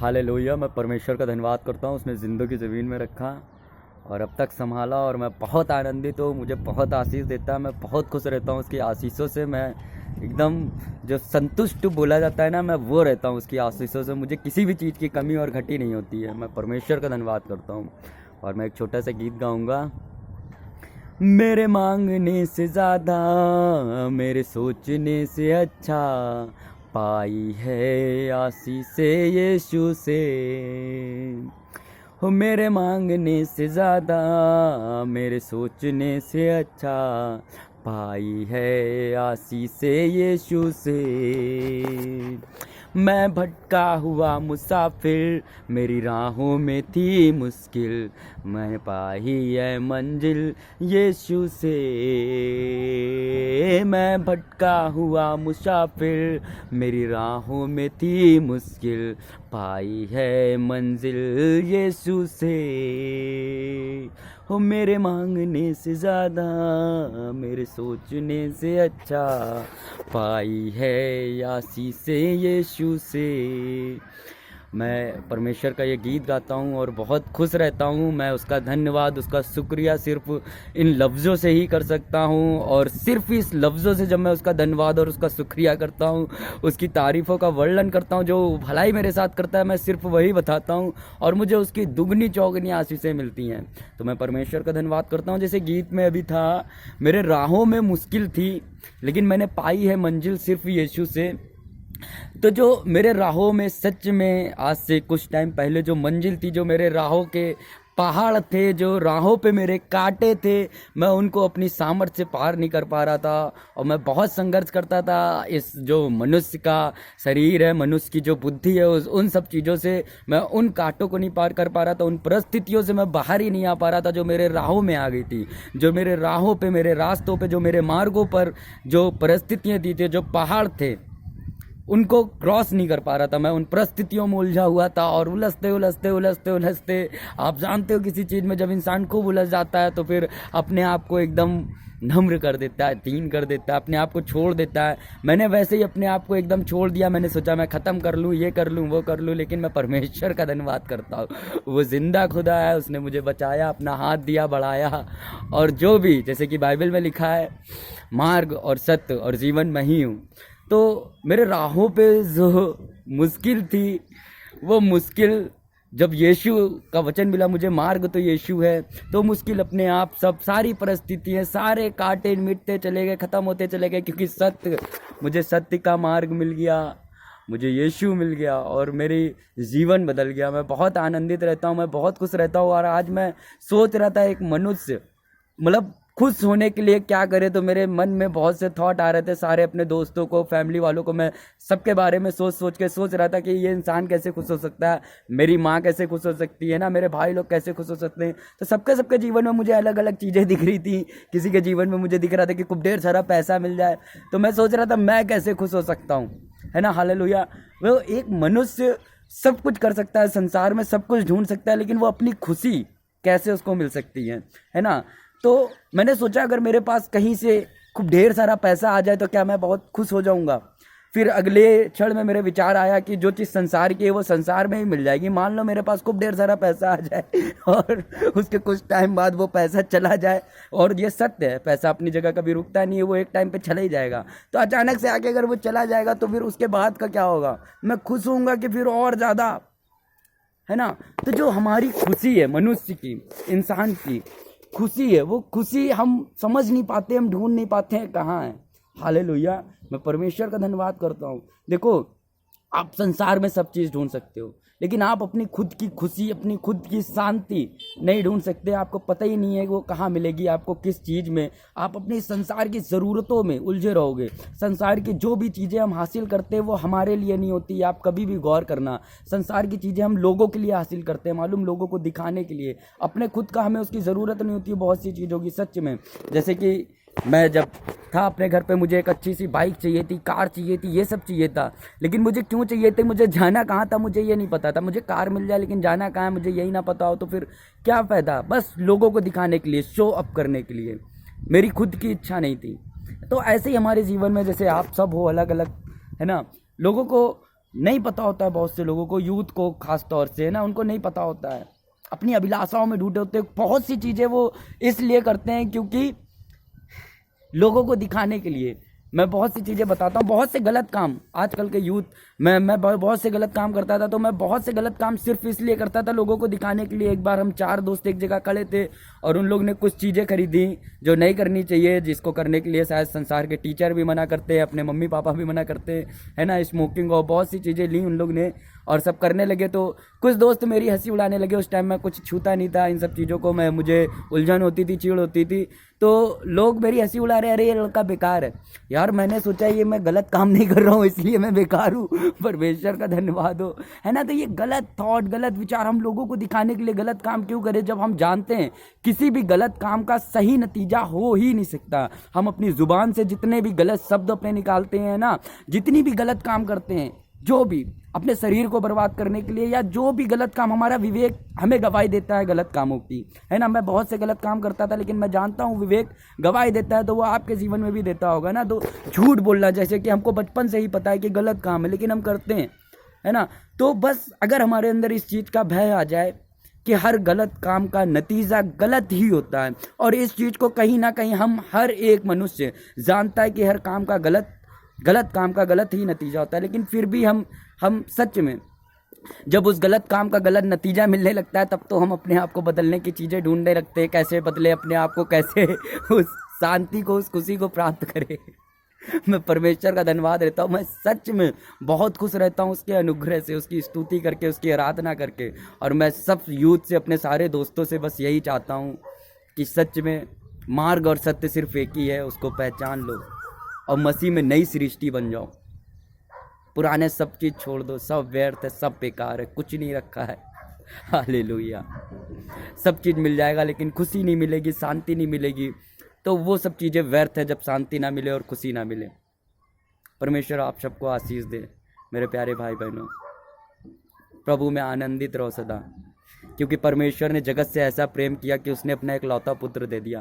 Hallelujah. मैं परमेश्वर का धन्यवाद करता हूँ, उसने ज़िंदगी ज़मीन में रखा और अब तक संभाला और मैं बहुत आनंदित हूँ। मुझे बहुत आशीष देता है, मैं बहुत खुश रहता हूँ उसकी आशीषों से। मैं एकदम जो संतुष्ट बोला जाता है ना, मैं वो रहता हूँ उसकी आशीषों से। मुझे किसी भी चीज़ की कमी और घटी नहीं होती है। मैं परमेश्वर का धन्यवाद करता हूँ और मैं एक छोटा सा गीत गाऊँगा। मेरे मांगने से ज़्यादा, मेरे सोचने से अच्छा पाई है आशीषे यीशु से। हो मेरे मांगने से ज़्यादा, मेरे सोचने से अच्छा पाई है आशीषे यीशु से। मैं भटका हुआ मुसाफिर, मेरी राहों में थी मुश्किल, मैं पाई है मंजिल यीशु से। मैं भटका हुआ मुसाफिर, मेरी राहों में थी मुश्किल, पाई है मंजिल यीशु से। हो मेरे मांगने से ज़्यादा, मेरे सोचने से अच्छा पाई है आशीषे यीशु से। मैं परमेश्वर का ये गीत गाता हूँ और बहुत खुश रहता हूँ। मैं उसका धन्यवाद, उसका शुक्रिया सिर्फ इन लफ्ज़ों से ही कर सकता हूँ और सिर्फ इस लफ्ज़ों से जब मैं उसका धन्यवाद और उसका शुक्रिया करता हूँ, उसकी तारीफ़ों का वर्णन करता हूँ, जो भलाई मेरे साथ करता है, मैं सिर्फ वही बताता हूँ और मुझे उसकी दुगनी चौगनी आशीषें मिलती हैं। तो मैं परमेश्वर का धन्यवाद करता हूँ। जैसे गीत में अभी था, मेरे राहों में मुश्किल थी लेकिन मैंने पाई है मंजिल सिर्फ यीशु से। तो जो मेरे राहों में सच में आज से कुछ टाइम पहले जो मंजिल थी, जो मेरे राहों के पहाड़ थे, जो राहों पे मेरे कांटे थे, मैं उनको अपनी सामर्थ्य से पार नहीं कर पा रहा था और मैं बहुत संघर्ष करता था। इस जो मनुष्य का शरीर है, मनुष्य की जो बुद्धि है, उन सब चीज़ों से मैं उन कांटों को नहीं पार कर पा रहा था, उन परिस्थितियों से मैं बाहर ही नहीं आ पा रहा था जो मेरे राहों में आ गई थी। जो मेरे राहों पे, मेरे रास्तों पे, जो मेरे मार्गों पर जो परिस्थितियाँ थी, जो पहाड़ थे, उनको क्रॉस नहीं कर पा रहा था। मैं उन परिस्थितियों में उलझा हुआ था और उलझते उलझते उलझते उलझते, आप जानते हो किसी चीज़ में जब इंसान खूब उलझ जाता है तो फिर अपने आप को एकदम नम्र कर देता है, दीन कर देता है, अपने आप को छोड़ देता है। मैंने वैसे ही अपने आप को एकदम छोड़ दिया। मैंने सोचा मैं ख़त्म कर लूँ, ये कर लूँ, वो कर लूँ, लेकिन मैं परमेश्वर का धन्यवाद करता हूँ। वो जिंदा खुदा है, उसने मुझे बचाया, अपना हाथ दिया, बढ़ाया। और जो भी, जैसे कि बाइबल में लिखा है, मार्ग और सत्य और जीवन मैं ही हूँ। तो मेरे राहों पे जो मुश्किल थी, वो मुश्किल जब यीशु का वचन मिला मुझे, मार्ग तो यीशु है, तो मुश्किल अपने आप सब सारी परिस्थितियाँ, सारे कांटे मिटते चले गए, ख़त्म होते चले गए, क्योंकि सत्य, मुझे सत्य का मार्ग मिल गया, मुझे यीशु मिल गया और मेरी जीवन बदल गया। मैं बहुत आनंदित रहता हूँ, मैं बहुत खुश रहता हूँ। और आज मैं सोच रहा था, एक मनुष्य मतलब खुश होने के लिए क्या करे, तो मेरे मन में बहुत से थॉट आ रहे थे। सारे अपने दोस्तों को, फैमिली वालों को, मैं सबके बारे में सोच रहा था कि ये इंसान कैसे खुश हो सकता है, मेरी माँ कैसे खुश हो सकती है ना, मेरे भाई लोग कैसे खुश हो सकते हैं। तो सबके जीवन में मुझे अलग अलग चीज़ें दिख रही थी। किसी के जीवन में मुझे दिख रहा था कि खूब ढेर सारा पैसा मिल जाए, तो मैं सोच रहा था मैं कैसे खुश हो सकता हूँ, है ना। हालेलुया। वो एक मनुष्य सब कुछ कर सकता है, संसार में सब कुछ ढूंढ सकता है, लेकिन वो अपनी खुशी कैसे उसको मिल सकती है ना। तो मैंने सोचा अगर मेरे पास कहीं से खूब ढेर सारा पैसा आ जाए तो क्या मैं बहुत खुश हो जाऊंगा। फिर अगले क्षण में मेरे विचार आया कि जो चीज़ संसार की है वो संसार में ही मिल जाएगी। मान लो मेरे पास खूब ढेर सारा पैसा आ जाए और उसके कुछ टाइम बाद वो पैसा चला जाए, और ये सत्य है, पैसा अपनी जगह कभी रुकता नहीं है, वो एक टाइम पे चला ही जाएगा। तो अचानक से आके अगर वो चला जाएगा तो फिर उसके बाद का क्या होगा। मैं खुश होऊंगा कि फिर और ज़्यादा, है ना। तो जो हमारी खुशी है, मनुष्य की, इंसान की खुशी है, वो खुशी हम समझ नहीं पाते, हम ढूंढ नहीं पाते हैं कहाँ है। हालेलुया। मैं परमेश्वर का धन्यवाद करता हूँ। देखो, आप संसार में सब चीज़ ढूंढ सकते हो, लेकिन आप अपनी खुद की खुशी, अपनी खुद की शांति नहीं ढूंढ सकते। आपको पता ही नहीं है वो कहाँ मिलेगी, आपको किस चीज़ में। आप अपनी संसार की ज़रूरतों में उलझे रहोगे। संसार की जो भी चीज़ें हम हासिल करते हैं वो हमारे लिए नहीं होती। आप कभी भी गौर करना, संसार की चीज़ें हम लोगों के लिए हासिल करते हैं, मालूम, लोगों को दिखाने के लिए। अपने खुद का हमें उसकी ज़रूरत नहीं होती बहुत सी चीज़ों की, सच में। जैसे कि मैं जब था अपने घर पे, मुझे एक अच्छी सी बाइक चाहिए थी, कार चाहिए थी, ये सब चाहिए था। लेकिन मुझे क्यों चाहिए थे, मुझे जाना कहाँ था, मुझे ये नहीं पता था। मुझे कार मिल जाए लेकिन जाना कहाँ है मुझे यही ना पता हो तो फिर क्या फ़ायदा। बस लोगों को दिखाने के लिए, शो अप करने के लिए, मेरी खुद की इच्छा नहीं थी। तो ऐसे ही हमारे जीवन में, जैसे आप सब हो अलग अलग, है ना, लोगों को नहीं पता होता है बहुत से लोगों को, यूथ को खास तौर से, है ना, उनको नहीं पता होता है। अपनी अभिलाषाओं में डूबे होते हैं। बहुत सी चीज़ें वो इसलिए करते हैं क्योंकि लोगों को दिखाने के लिए। मैं बहुत सी चीज़ें बताता हूँ, बहुत से गलत काम आजकल के यूथ, मैं बहुत से गलत काम करता था। तो मैं बहुत से गलत काम सिर्फ इसलिए करता था लोगों को दिखाने के लिए। एक बार हम 4 दोस्त एक जगह खड़े थे और उन लोग ने कुछ चीज़ें खरीदी जो नहीं करनी चाहिए, जिसको करने के लिए शायद संसार के टीचर भी मना करते हैं, अपने मम्मी पापा भी मना करते हैं, है ना। स्मोकिंग और बहुत सी चीज़ें ली उन लोग ने और सब करने लगे। तो कुछ दोस्त मेरी हंसी उड़ाने लगे। उस टाइम मैं कुछ छूता नहीं था इन सब चीज़ों को, मुझे उलझन होती थी, चिढ़ होती थी। तो लोग मेरी हंसी उड़ा रहे, अरे ये लड़का बेकार है। यार मैंने सोचा ये मैं गलत काम नहीं कर रहा हूँ इसलिए मैं बेकार हूँ, परमेश्वर का धन्यवाद हो, है ना। तो ये गलत थॉट, गलत विचार, हम लोगों को दिखाने के लिए गलत काम क्यों करें, जब हम जानते हैं किसी भी गलत काम का सही नतीजा हो ही नहीं सकता। हम अपनी जुबान से जितने भी गलत शब्द अपने निकालते हैं ना, जितनी भी गलत काम करते हैं, जो भी अपने शरीर को बर्बाद करने के लिए, या जो भी गलत काम, हमारा विवेक हमें गवाही देता है गलत कामों की, है ना। मैं बहुत से गलत काम करता था, लेकिन मैं जानता हूँ विवेक गवाही देता है, तो वो आपके जीवन में भी देता होगा ना। तो झूठ बोलना, जैसे कि हमको बचपन से ही पता है कि गलत काम है, लेकिन हम करते हैं, है ना। तो बस अगर हमारे अंदर इस चीज़ का भय आ जाए कि हर गलत काम का नतीजा गलत ही होता है, और इस चीज़ को कहीं ना कहीं हम हर एक मनुष्य जानता है कि हर काम का गलत काम का गलत ही नतीजा होता है, लेकिन फिर भी हम सच में जब उस गलत काम का गलत नतीजा मिलने लगता है, तब तो हम अपने आप को बदलने की चीज़ें ढूंढने लगते हैं, कैसे बदले अपने आप को, कैसे उस शांति को, उस खुशी को प्राप्त करें। मैं परमेश्वर का धन्यवाद देता हूँ। मैं सच में बहुत खुश रहता हूँ उसके अनुग्रह से, उसकी स्तुति करके, उसकी आराधना करके। और मैं सब यूथ से, अपने सारे दोस्तों से बस यही चाहता हूँ कि सच में मार्ग और सत्य सिर्फ एक ही है, उसको पहचान लो और मसीह में नई सृष्टि बन जाओ। पुराने सब चीज़ छोड़ दो, सब व्यर्थ है, सब बेकार है, कुछ नहीं रखा है। हालेलुया। सब चीज़ मिल जाएगा लेकिन खुशी नहीं मिलेगी, शांति नहीं मिलेगी। तो वो सब चीज़ें व्यर्थ है जब शांति ना मिले और खुशी ना मिले। परमेश्वर आप सबको आशीष दे मेरे प्यारे भाई बहनों। प्रभु में आनंदित रहो सदा, क्योंकि परमेश्वर ने जगत से ऐसा प्रेम किया कि उसने अपना एक लौता पुत्र दे दिया,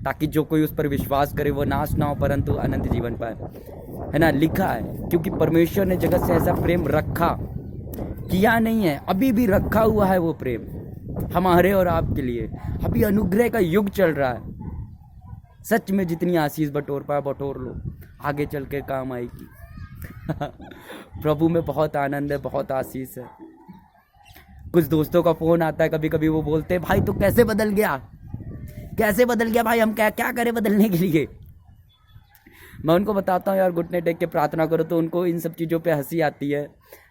ताकि जो कोई उस पर विश्वास करे वो नाश ना हो परंतु अनंत जीवन पाए, है ना। लिखा है, क्योंकि परमेश्वर ने जगत से ऐसा प्रेम रखा, किया नहीं है, अभी भी रखा हुआ है वो प्रेम हमारे और आपके लिए। अभी अनुग्रह का युग चल रहा है। सच में जितनी आशीष बटोर पाए बटोर लो, आगे चल के काम आएगी। प्रभु में बहुत आनंद है, बहुत आशीष है। कुछ दोस्तों का फ़ोन आता है, कभी कभी वो बोलते हैं भाई तो कैसे बदल गया, कैसे बदल गया भाई, हम क्या क्या करें बदलने के लिए। मैं उनको बताता हूँ यार घुटने टेक के प्रार्थना करो, तो उनको इन सब चीज़ों पे हंसी आती है।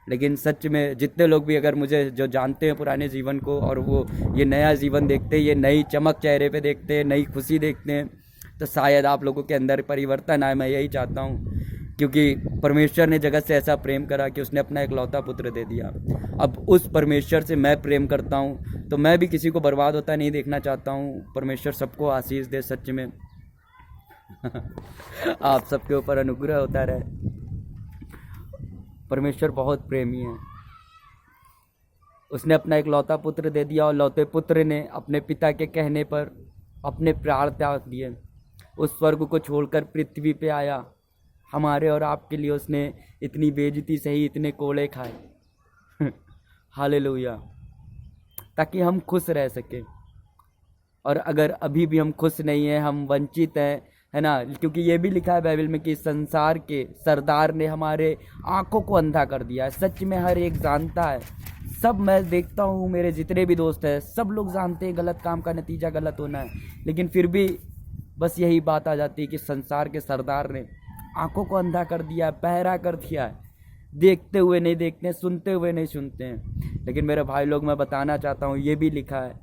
लेकिन सच में जितने लोग भी अगर मुझे जो जानते हैं पुराने जीवन को, और वो ये नया जीवन देखते हैं, ये नई चमक चेहरे पे देखते हैं, नई खुशी देखते हैं, तो शायद आप लोगों के अंदर परिवर्तन आए। मैं यही चाहता हूँ, क्योंकि परमेश्वर ने जगत से ऐसा प्रेम करा कि उसने अपना एक लौता पुत्र दे दिया। अब उस परमेश्वर से मैं प्रेम करता हूँ, तो मैं भी किसी को बर्बाद होता नहीं देखना चाहता हूँ। परमेश्वर सबको आशीष दे सच में। आप सबके ऊपर अनुग्रह होता रहे। परमेश्वर बहुत प्रेमी है, उसने अपना एक लौता पुत्र दे दिया, और लौते पुत्र ने अपने पिता के कहने पर अपने प्राण त्याग दिए, उस स्वर्ग को छोड़कर पृथ्वी पे आया। हमारे और आपके लिए उसने इतनी बेइज्जती सही, इतने कोड़े खाए। हालेलुया, ताकि हम खुश रह सके। और अगर अभी भी हम खुश नहीं हैं, हम वंचित हैं, है ना, क्योंकि ये भी लिखा है बाइबल में कि संसार के सरदार ने हमारे आंखों को अंधा कर दिया है। सच में हर एक जानता है, सब मैं देखता हूँ, मेरे जितने भी दोस्त हैं सब लोग जानते हैं गलत काम का नतीजा गलत होना है, लेकिन फिर भी बस यही बात आ जाती है कि संसार के सरदार ने आंखों को अंधा कर दिया है, बहरा कर दिया है, देखते हुए नहीं देखते हैं, सुनते हुए नहीं सुनते हैं। लेकिन मेरे भाई लोग, मैं बताना चाहता हूँ, ये भी लिखा है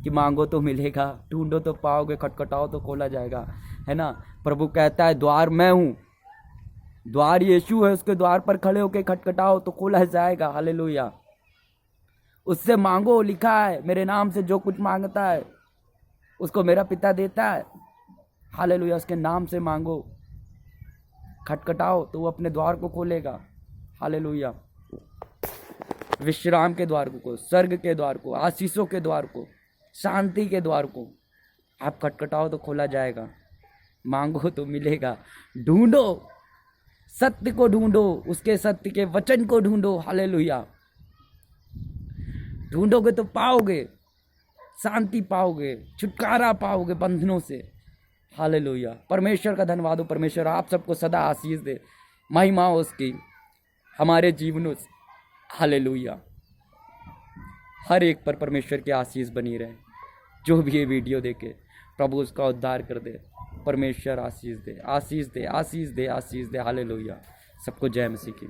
कि मांगो तो मिलेगा, ढूंढो तो पाओगे, खटखटाओ तो खोला जाएगा, है ना। प्रभु कहता है द्वार मैं हूँ, द्वार यीशु है, उसके द्वार पर खड़े होकर खटखटाओ तो खोला जाएगा। हालेलुया। उससे मांगो, लिखा है मेरे नाम से जो कुछ मांगता है उसको मेरा पिता देता है। हालेलुया। उसके नाम से मांगो, खटखटाओ तो वो अपने द्वार को खोलेगा। हालेलुया। विश्राम के द्वार को, स्वर्ग के द्वार को, आशीषों के द्वार को, शांति के द्वार को आप खटखटाओ तो खोला जाएगा, मांगो तो मिलेगा, ढूंढो सत्य को ढूंढो, उसके सत्य के वचन को ढूंढो। हालेलुया। ढूंढोगे तो पाओगे, शांति पाओगे, छुटकारा पाओगे बंधनों से। हालेलुया। परमेश्वर का धन्यवाद हो। परमेश्वर आप सबको सदा आशीष दे, महिमा हो उसकी हमारे जीवनों से। हालेलुया। हर एक पर परमेश्वर की आशीष बनी रहे। जो भी ये वीडियो देखे प्रभु उसका उद्धार कर दे। परमेश्वर आशीष दे, आशीष दे, आशीष दे, आशीष दे। हालेलुया। सबको जय मसीह की।